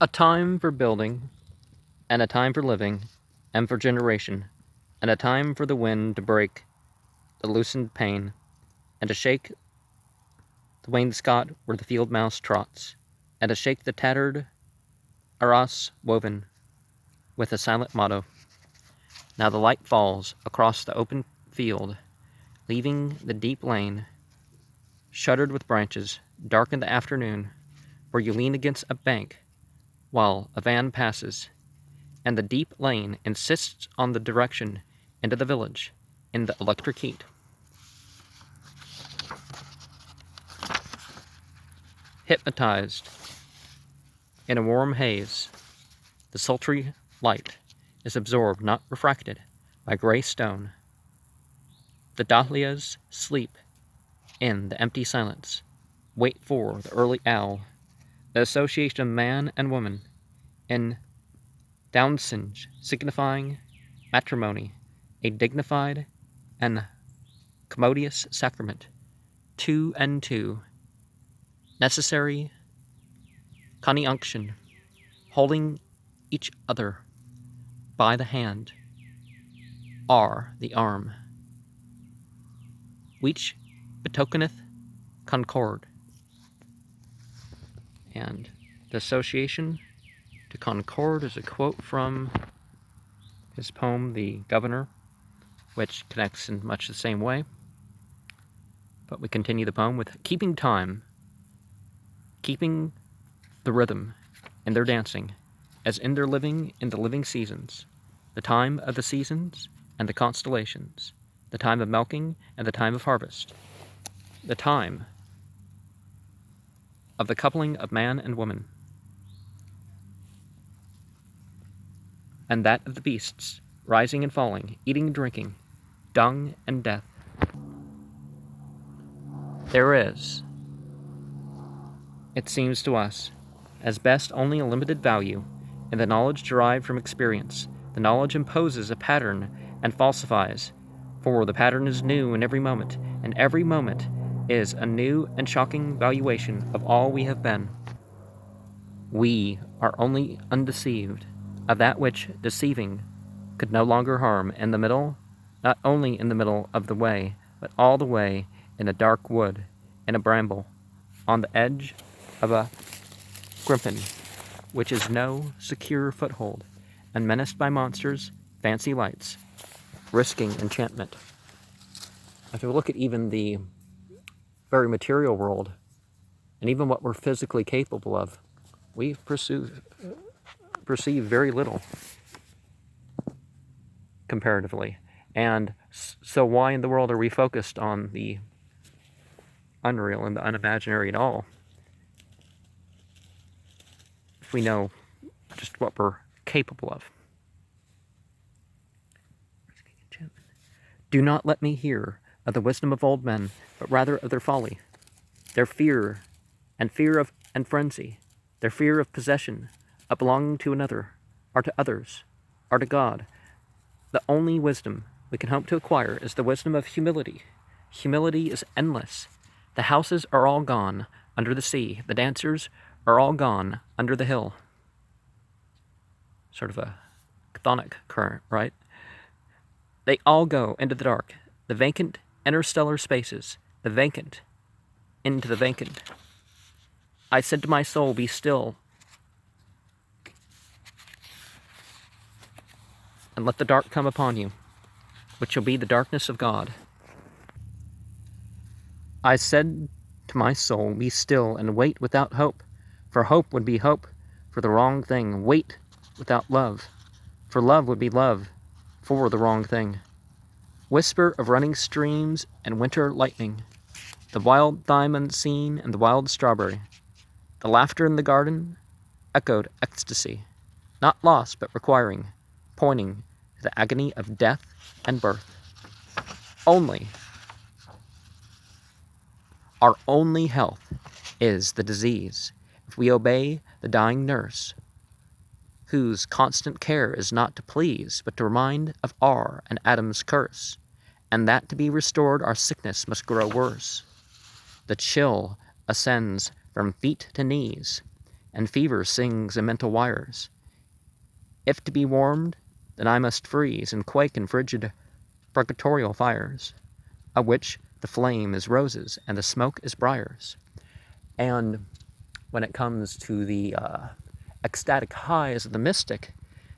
A time for building, and a time for living, and for generation, and a time for the wind to break the loosened pane, and to shake the wainscot where the field mouse trots, and to shake the tattered arras woven with a silent motto. Now the light falls across the open field, leaving the deep lane shuttered with branches, dark in the afternoon, where you lean against a bank while a van passes, and the deep lane insists on the direction into the village in the electric heat. Hypnotized in a warm haze, the sultry light is absorbed, not refracted, by gray stone. The dahlias sleep in the empty silence, wait for the early owl. The association of man and woman in downsinge signifying matrimony, a dignified and commodious sacrament, two and two, necessary conjunction, holding each other by the hand, are the arm, which betokeneth concord. And the association to concord is a quote from his poem, The Governor, which connects in much the same way. But we continue the poem with keeping time, keeping the rhythm in their dancing, as in their living in the living seasons, the time of the seasons and the constellations, the time of milking and the time of harvest, the time of the coupling of man and woman, and that of the beasts, rising and falling, eating and drinking, dung and death. There is, it seems to us, as best only a limited value in the knowledge derived from experience. The knowledge imposes a pattern and falsifies, for the pattern is new in every moment, and every moment is a new and shocking valuation of all we have been. We are only undeceived of that which, deceiving, could no longer harm in the middle, not only in the middle of the way, but all the way in a dark wood, in a bramble, on the edge of a grimpen, which is no secure foothold, and menaced by monsters, fancy lights, risking enchantment. If you look at even the very material world, and even what we're physically capable of, we perceive very little comparatively. And so why in the world are we focused on the unreal and the unimaginary at all, if we know just what we're capable of? Do not let me hear of the wisdom of old men, but rather of their folly, their fear and frenzy, their fear of possession, of belonging to another, or to others, or to God. The only wisdom we can hope to acquire is the wisdom of humility. Humility is endless. The houses are all gone under the sea. The dancers are all gone under the hill. Sort of a chthonic current, right? They all go into the dark, the vacant interstellar spaces, the vacant into the vacant. I said to my soul, be still, and let the dark come upon you, which shall be the darkness of God. I said to my soul, be still, and wait without hope, for hope would be hope for the wrong thing. Wait without love, for love would be love for the wrong thing. Whisper of running streams and winter lightning, the wild thyme unseen and the wild strawberry, the laughter in the garden, echoed ecstasy, not lost but requiring, pointing to the agony of death and birth. Only, our only health is the disease, if we obey the dying nurse, whose constant care is not to please, but to remind of R and Adam's curse, and that to be restored our sickness must grow worse. The chill ascends from feet to knees, and fever sings in mental wires. If to be warmed, then I must freeze and quake in frigid purgatorial fires, of which the flame is roses and the smoke is briars. And when it comes to the ecstatic highs of the mystic,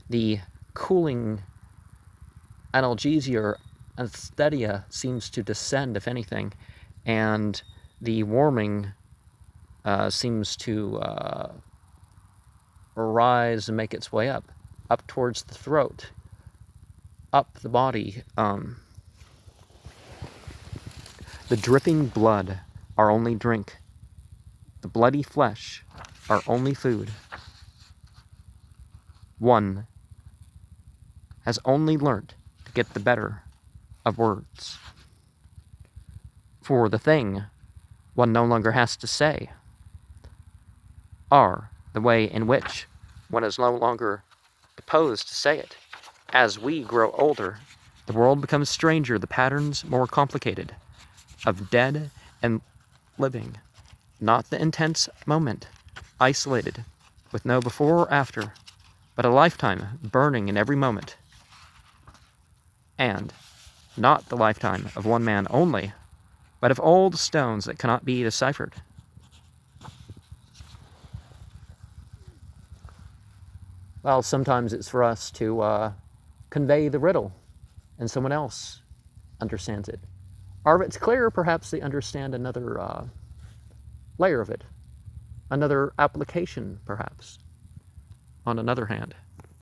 the cooling analgesia or anesthesia seems to descend, if anything, and the warming seems to rise and make its way up towards the throat, up the body. The dripping blood, our only drink. The bloody flesh, our only food. One has only learnt to get the better of words. For the thing one no longer has to say are the way in which one is no longer supposed to say it. As we grow older, the world becomes stranger, the patterns more complicated, of dead and living, not the intense moment, isolated, with no before or after, but a lifetime burning in every moment. And not the lifetime of one man only, but of old stones that cannot be deciphered. Well, sometimes it's for us to convey the riddle, and someone else understands it. Or if it's clear, perhaps they understand another layer of it, another application, perhaps, on another hand.